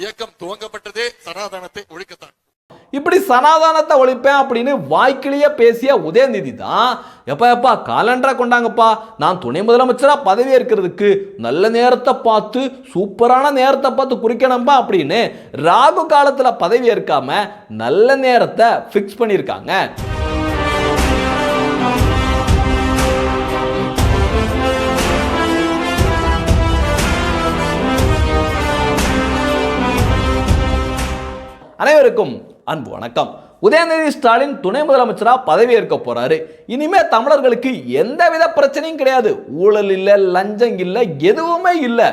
இயக்கம் துவங்கப்பட்டதே சனாதனத்தை ஒழிக்கத்தான். இப்படி சனாதனத்தை ஒழிப்பேன் அப்படின்னு வாய்க்கிலேயே பேசிய உதயநிதி தான் எப்பா காலண்டரா கொண்டாங்கப்பா, நான் துணை முதலமைச்சரா பதவி ஏற்கிறதுக்கு நல்ல நேரத்தை பார்த்து சூப்பரான நேரத்தை பார்த்து குறிக்கணும்பா அப்படின்னு ராகு காலத்துல பதவி ஏற்காம நல்ல நேரத்தை பிக்ஸ் பண்ணியிருக்காங்க. அனைவருக்கும் அன்பு வணக்கம். உதயநிதி ஸ்டாலின் துணை முதலமைச்சரா பதவி ஏற்க போறாரு. இனிமே தமிழர்களுக்கு எந்தவித பிரச்சனையும் கிடையாது. ஊழல் இல்லை, லஞ்சம் இல்லை, எதுவுமே இல்லை.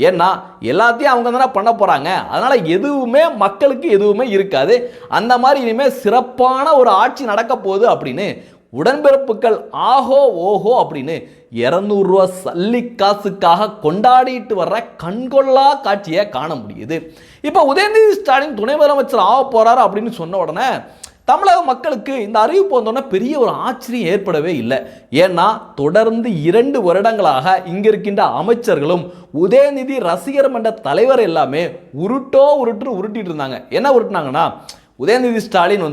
ஏன்னா எல்லாத்தையும் அவங்க தானே பண்ண போறாங்க. அதனால எதுவுமே மக்களுக்கு எதுவுமே இருக்காது. அந்த மாதிரி இனிமே சிறப்பான ஒரு ஆட்சி நடக்க போகுது அப்படின்னு உடன்பிறப்புகள் ஆஹோ ஓஹோ அப்படின்னு 200 ரூபா சல்லி காசுக்காக கொண்டாடிட்டு வர்ற கண்கொள்ளா காட்சியை காண முடியுது. இப்போ உதயநிதி ஸ்டாலின் துணை முதலமைச்சர் ஆக போறாரு அப்படின்னு சொன்ன உடனே தமிழக மக்களுக்கு இந்த அறிவிப்பு வந்தோடனே பெரிய ஒரு ஆச்சரியம் ஏற்படவே இல்லை. ஏன்னா தொடர்ந்து 2 வருடங்களாக இங்க இருக்கின்ற அமைச்சர்களும் உதயநிதி ரசிகர் மன்ற தலைவர் எல்லாமே உருட்டிட்டு இருந்தாங்க. என்ன உருட்டினாங்கன்னா, உதயநிதி ஸ்டாலின்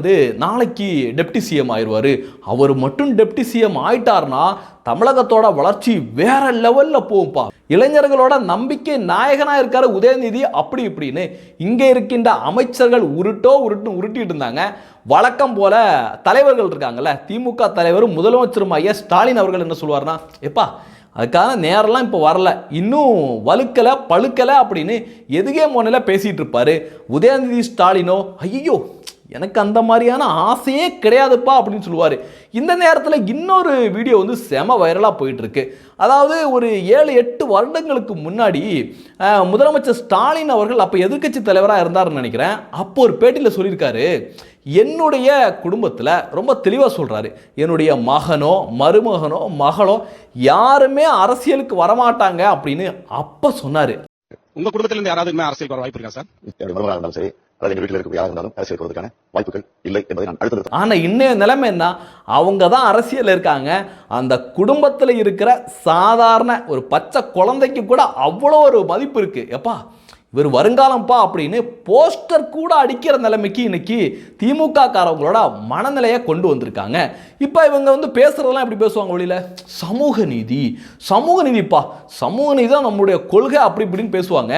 நாளைக்கு டெப்டி சிஎம் ஆயிடுவார், அவர் மட்டும் டெப்டி சிஎம் ஆயிட்டார்னா தமிழகத்தோட வளர்ச்சி வேற லெவல்ல போகும்பா, இளைஞர்களோட நம்பிக்கை நாயகனாக இருக்காரு உதயநிதி அப்படி இப்படின்னு இங்கே இருக்கின்ற அமைச்சர்கள் உருட்டிட்டு இருந்தாங்க. வழக்கம் போல தலைவர்கள் இருக்காங்கல்ல, திமுக தலைவரும் முதலமைச்சரும் ஐயா ஸ்டாலின் அவர்கள் என்ன சொல்வார்னா, எப்பா அதுக்கான நேரம்லாம் இப்போ வரல, இன்னும் வலுக்கலை பழுக்கலை அப்படின்னு எதுகே மோனில் பேசிகிட்டு இருப்பார். உதயநிதி ஸ்டாலினோ ஐயோ எனக்கு அந்த மாதிரியான ஆசையே கிடையாதுப்பா அப்படின்னு சொல்லுவார். இந்த நேரத்தில் இன்னொரு வீடியோ செம வைரலாக போயிட்டுருக்கு. அதாவது ஒரு 7-8 வருடங்களுக்கு முன்னாடி முதலமைச்சர் ஸ்டாலின் அவர்கள் அப்போ எதிர்க்கட்சி தலைவராக இருந்தார்னு நினைக்கிறேன். அப்போ ஒரு பேட்டியில் சொல்லியிருக்காரு, என்னுடைய குடும்பத்தில் ரொம்ப தெளிவாக சொல்கிறாரு, என்னுடைய மகனோ மருமகனோ மகளோ யாருமே அரசியலுக்கு வரமாட்டாங்க அப்படின்னு அப்போ சொன்னார். உங்க குடும்பத்திலிருந்து யாராவது அரசியலுக்கு வர வாய்ப்பு இருக்கா சார்? என்னுடைய இருந்தாலும் சரி, எங்க வீட்டில் இருக்க யாராக இருந்தாலும் அரசியலுக்கு வருவதற்கான வாய்ப்புகள் இல்லை என்பதை நான் அடுத்தது. ஆனால் இன்னைய நிலைமை என்ன, அவங்க தான் அரசியல் இருக்காங்க. அந்த குடும்பத்தில் இருக்கிற சாதாரண ஒரு பச்சை குழந்தைக்கு கூட அவ்வளோ ஒரு மதிப்பு இருக்கு. எப்பா இவர் வருங்காலம்ப்பா அப்படின்னு போஸ்டர் கூட அடிக்கிற நிலைமைக்கு இன்னைக்கு திமுக காரவங்களோட மனநிலையை கொண்டு வந்திருக்காங்க. இப்போ இவங்க பேசுறதெல்லாம் எப்படி பேசுவாங்க வெளியில, சமூக நீதிப்பா, சமூக நீதி தான் நம்முடைய கொள்கை அப்படி இப்படின்னு பேசுவாங்க.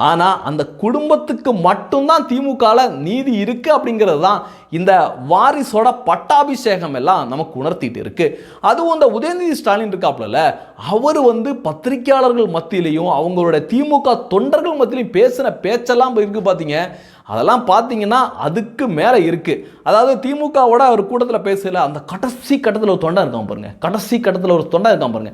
ஆனால் அந்த குடும்பத்துக்கு மட்டும்தான் திமுகல நீதி இருக்கு அப்படிங்கிறது தான் இந்த வாரிசோட பட்டாபிஷேகம் எல்லாம் நமக்கு உணர்த்திட்டு இருக்கு. அதுவும் இந்த உதயநிதி ஸ்டாலின் இருக்காப்புல, அவர் பத்திரிகையாளர்கள் மத்தியிலையும் அவங்களுடைய திமுக தொண்டர்கள் மத்தியிலையும் பேசின பேச்செல்லாம் இருக்கு பார்த்தீங்க. அதெல்லாம் பார்த்தீங்கன்னா அதுக்கு மேலே இருக்கு. அதாவது திமுகவோட ஒரு கூட்டத்தில் பேசல, அந்த கடைசி கட்டத்தில் ஒரு தொண்டை இருக்கான் பாருங்க,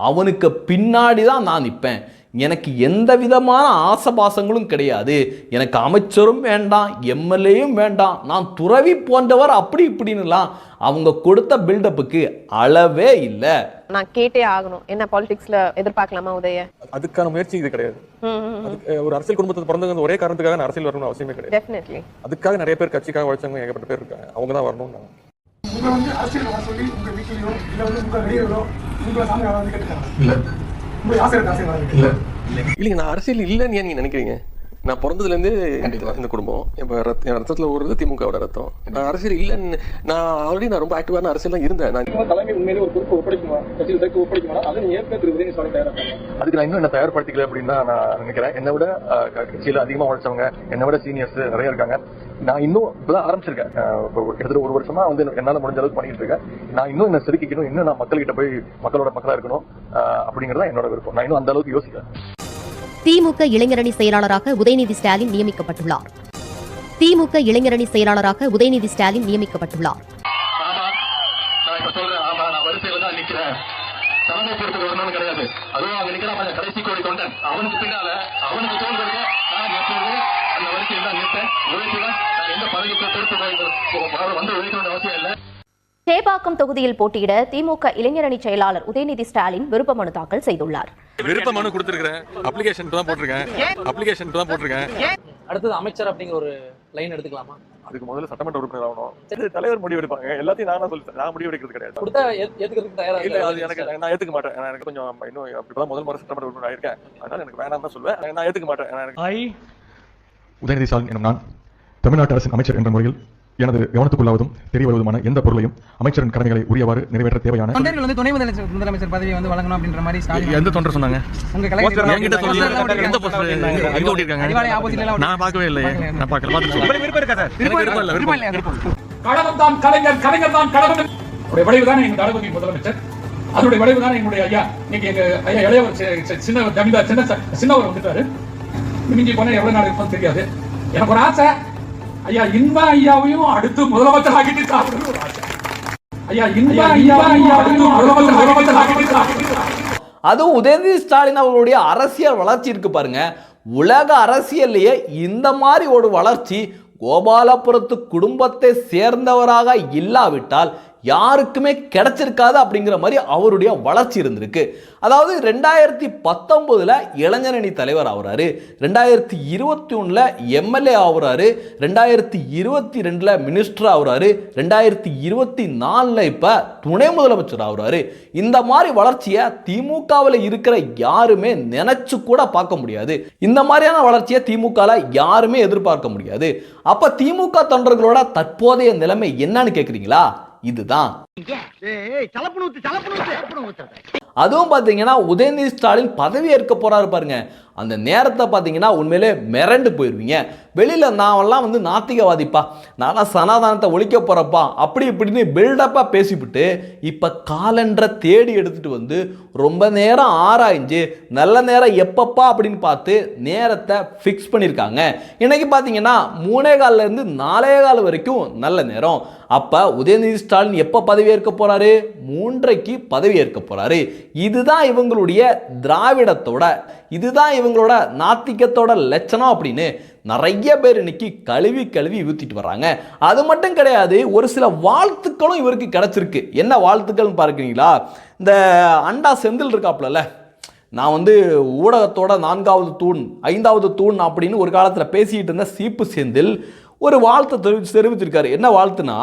அவனுக்கு பின்னாடி தான் நான் நிற்பேன், எனக்கு எந்த விதமான ஆசபாசங்களும் கிடையாது, எனக்கு அமைச்சரும் வேண்டாம், எம்எல்ஏயும் வேண்டாம், நான் துறவி போன்றவர் அப்படி இப்படின்னுலாம் அவங்க கொடுத்த பில்டப்புக்கு அளவே இல்லை. நான் கேட்டே ஆகணும், என்ன பாலிடிக்ஸ்ல எதிர்பார்க்கலாமா உதய? அதுக்கான முயற்சி இது கிடையாது. ஒரு அரசியல் குடும்பத்தை பிறந்தவங்க ஒரே காரணத்துக்காக அரசியல் வரணும்னு அவசியமே கிடையாது. டெஃபினெட்லி அதுக்காக நிறைய பேர் கட்சிக்காக உழைச்சவங்க ஏகப்பட்ட பேர் இருக்காங்க, அவங்க தான் வரணும். உங்க அரசியல் வர சொல்லி உங்க வீட்டிலயோ இல்ல உங்க வெளியோ உங்களை சாமி கேட்டுக்காங்க இல்ல, உங்க ஆசை இல்லைங்க, நான் அரசியல் இல்லைன்னு ஏன் நீங்க நினைக்கிறீங்க? நான் பிறந்ததுலேருந்து இந்த குடும்பம் இப்போ என் ரத்தத்தில் ஓடுறது திமுகவோட ரத்தம். நான் அரசியல் இல்லைன்னு நான் ஆல்ரெடி நான் ரொம்ப ஆக்டிவான அரசியல் தான் இருந்தேன். நான் தலைமை உண்மையிலே ஒரு பொறுப்பு ஒப்படைக்குமா, கட்சியில் சேர்த்து ஒப்படைக்குமா, அதை ஏற்கனவே திரு உதயநிதி ஸ்டாலின் தயாராக அதுக்கு நான் இன்னும் என்ன தயார்படுத்திக்கல அப்படின்னு தான் நான் நினைக்கிறேன். என்னை விட கட்சியில் அதிகமாக உழைச்சவங்க, என்னை விட சீனியர்ஸ் நிறைய இருக்காங்க. நான் இன்னும் இப்பதான் ஆரம்பிச்சிருக்கேன். கிட்டத்தட்ட 1 வருஷமா என்னால் முடிஞ்ச அளவுக்கு பண்ணிட்டு இருக்கேன். நான் இன்னும் என்ன செதுக்கிக்கணும், இன்னும் நான் மக்கள்கிட்ட போய் மக்களோட மக்களா இருக்கணும் அப்படிங்கிறதா என்னோட விருப்பம். நான் இன்னும் அந்த அளவுக்கு யோசிக்கிறேன். திமுக இளைஞரணி செயலாளராக உதயநிதி ஸ்டாலின் நியமிக்கப்பட்டுள்ளார். சேப்பாக்கம் தொகுதியில் போட்டியிட திமுக இளைஞரணி செயலாளர் உதயநிதி ஸ்டாலின் விருப்ப மனு தாக்கல் செய்துள்ளார். விருப்ப மனு கொடுத்திருக்கிறேன், அப்ளிகேஷன் தான் போட்டிருக்கேன். அடுத்தது அமைச்சர் அப்படிங்கிற ஒரு லைன் எடுத்துக்கலாமா? அதுக்கு முதல்ல சட்டமன்ற உறுப்பினர் ஆகணும், தலைவர் முடிவு எடுப்பாங்க. எல்லாத்தையும் நான் முடிவு எடுக்கிறது கிடையாது. கொடுத்தா ஏத்துக்கிறதுக்கு தயாரா இல்ல, அது எனக்கு நான் ஏத்துக்க மாட்டேன். எனக்கு கொஞ்சம் இன்னும் அப்படிதான் முதல் முறை சட்டமன்ற உறுப்பினர் ஆயிருக்கேன், அதனால எனக்கு வேணாம் தான் சொல்லுவேன். நான் ஏத்துக்க மாட்டேன். உதயநிதி ஸ்டாலின் எனும் நான் தமிழ்நாட்டு அரசின் அமைச்சர் என்ற முறையில் எனது கவனத்துக்குள்ளாவதும் தெரிய வருவதுமான எந்த பொருளையும் அமைச்சரின் கடமைகளை உரியவாறு நிறைவேற்ற தேவையான துணை முதலமைச்சர் பதவி வந்து வழங்கணும் அப்படின்ற மாதிரி ஸ்டாலின் எந்த தொண்டர் சொன்னாங்க உங்க நான் பார்க்கவே இல்லை நான் கழகம் தான் கலைஞர், கலைஞர் தான் கழகம். விளைவு தான் எங்க தளபதி முதலமைச்சர். அதனுடைய விளைவு தான் எங்களுடைய ஐயா இன்னைக்கு எங்க ஐயா இளையவர் சின்ன ஜமீன்தார் சின்னவர் வந்துட்டாரு. மிஞ்சி போனா எவ்வளவு நாள் இருப்போம் தெரியாது. எனக்கு ஒரு ஆசை, ஐயா இன்பா ஐயாவையும் அடுத்து முதலமைச்சர் ஆகிட்டு சாப்பிடுறது ஒரு ஆசை. ஐயா இன்பா ஐயாவையும் அடுத்து முதலமைச்சர் ஆகிட்டு. அதுவும் உதயநிதி ஸ்டாலின் அவர்களுடைய அரசியல் வளர்ச்சி இருக்கு பாருங்க. உலக அரசியல்லையே இந்த மாதிரி ஒரு வளர்ச்சி கோபாலபுரத்து குடும்பத்தை சேர்ந்தவராக இல்லாவிட்டால் யாருக்குமே கிடைச்சிருக்காது அப்படிங்கிற மாதிரி அவருடைய வளர்ச்சி இருந்திருக்கு. அதாவது 2019 இளைஞரணி தலைவர் ஆகுறாரு, 2021 எம்எல்ஏ ஆகுறாரு, 2022 மினிஸ்டர் ஆகுறாரு, 2024 இப்ப துணை முதலமைச்சர் ஆகுறாரு. இந்த மாதிரி வளர்ச்சியை திமுகவில் இருக்கிற யாருமே நினைச்சு கூட பார்க்க முடியாது. இந்த மாதிரியான வளர்ச்சியை திமுகல யாருமே எதிர்பார்க்க முடியாது. அப்ப திமுக தொண்டர்களோட தற்போதைய நிலைமை என்னன்னு கேக்குறீங்களா? இதுதான். அதுவும் பாத்தீங்கன்னா உதயநிதி ஸ்டாலின் பதவி ஏற்க போறாரு பாருங்க. அந்த நேரத்தை பார்த்தீங்கன்னா உண்மையிலே மிரண்டு போயிடுவீங்க. வெளியில் நான்லாம் வந்து நாத்திகவாதிப்பா, நான்லாம் சனாதானத்தை ஒழிக்க போகிறப்பா அப்படி இப்படின்னு பில்டப்பாக பேசிவிட்டு இப்போ காலண்டரை தேடி எடுத்துகிட்டு வந்து ரொம்ப நேரம் ஆராய்ஞ்சு நல்ல நேரம் எப்பப்பா அப்படின்னு பார்த்து நேரத்தை ஃபிக்ஸ் பண்ணியிருக்காங்க. இன்றைக்கி பார்த்தீங்கன்னா 3:15 4:15 வரைக்கும் நல்ல நேரம். அப்போ உதயநிதி ஸ்டாலின் எப்போ பதவி ஏற்க போகிறாரு? 3:30 பதவி ஏற்க போகிறாரு. இதுதான் இவங்களுடைய திராவிடத்தோட, இதுதான் இவங்களோட நாத்திகத்தோட லட்சணம் அப்படின்னு நிறைய பேர் இன்னைக்கு கழுவி ஊத்திட்டு வர்றாங்க. அது மட்டும் கிடையாது, ஒரு சில வாழ்த்துக்களும் இவருக்கு கிடைச்சிருக்கு. என்ன வாழ்த்துக்கள்னு பார்க்குறீங்களா? இந்த அண்டா செந்தில் இருக்காப்புல, நான் வந்து ஊடகத்தோட 4வது தூண் 5வது தூண் அப்படின்னு ஒரு காலத்தில் பேசிக்கிட்டு இருந்த சீப்பு செந்தில் ஒரு வாழ்த்தை தெரிவிச்சிருக்காரு. என்ன வாழ்த்துனா,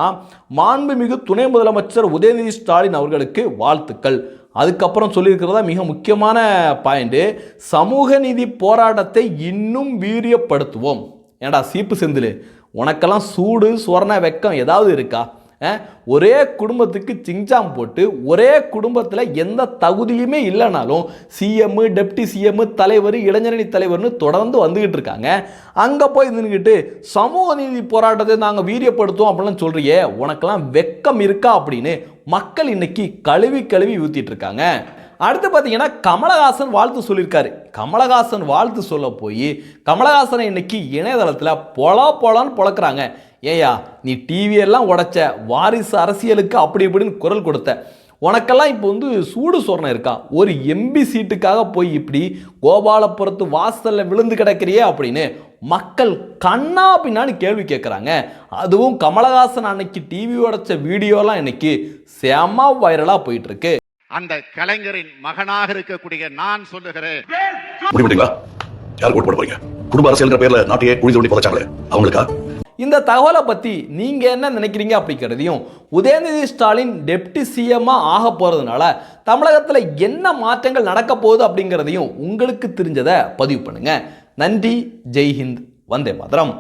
மாண்புமிகு துணை முதலமைச்சர் உதயநிதி ஸ்டாலின் அவர்களுக்கு வாழ்த்துக்கள். அதுக்கப்புறம் சொல்லியிருக்கிறதா மிக முக்கியமான பாயிண்ட், சமூக நீதி போராட்டத்தை இன்னும் வீரியப்படுத்துவோம். ஏண்டா சீப்பு செந்தில், உனக்கெல்லாம் சூடு சொரண வெக்கம் ஏதாவது இருக்கா? ஒரே குடும்பத்துக்கு சிங்சாம் போட்டு ஒரே குடும்பத்தில் எந்த தகுதியுமே இல்லைனாலும் சிஎம், டெப்டி சிஎம், தலைவர், இளைஞரணி தலைவர்னு தொடர்ந்து வந்துக்கிட்டு இருக்காங்க. அங்கே போய் நின்றுக்கிட்டு சமூக நீதி போராட்டத்தை நாங்கள் வீரியப்படுத்துவோம் அப்படிலாம் சொல்கிறியே, உனக்கெல்லாம் வெக்கம் இருக்கா அப்படின்னு மக்கள் இன்னைக்கு கழுவி ஊற்றிட்டு இருக்காங்க. அடுத்து பார்த்தீங்கன்னா கமலஹாசன் வாழ்த்து சொல்லியிருக்காரு. கமலஹாசன் வாழ்த்து சொல்ல போய் கமலஹாசனை இன்னைக்கு இணையதளத்தில் பொலான்னு பொழக்கிறாங்க. ஏயா நீ டிவியெல்லாம் உடைச்ச, வாரிசு அரசியலுக்கு அப்படி இப்படின்னு குரல் கொடுத்த, உனக்கெல்லாம் இப்போ வந்து சூடு சொரணை இருக்கா? ஒரு எம்பி சீட்டுக்காக போய் இப்படி கோபாலபுரத்து வாசலில் விழுந்து கிடக்கிறியே அப்படின்னு மக்கள் கண்ணா பின்னான்னு கேள்வி கேட்குறாங்க. அதுவும் கமலஹாசன் அன்னைக்கு டிவி உடைச்ச வீடியோலாம் இன்னைக்கு செம வைரலாக போயிட்டு இருக்கு. அந்த கலைஞரின் மகனாக இருக்கக்கூடிய நான் சொல்லுகிறேன், யார் போட போறீங்க? குடும்ப அரசியல் பேர்ல நாட்டையே குழி தோண்டி புதைச்சாங்களே அவங்களுக்கா? இந்த தகவலை பற்றி நீங்கள் என்ன நினைக்கிறீங்க அப்படிங்கிறதையும், உதயநிதி ஸ்டாலின் டெப்டி சிஎம்மா ஆக போகிறதுனால தமிழகத்தில் என்ன மாற்றங்கள் நடக்க போகுது அப்படிங்கிறதையும் உங்களுக்கு தெரிஞ்சதை பதிவு பண்ணுங்க. நன்றி. ஜெய்ஹிந்த். வந்தே மாதரம்.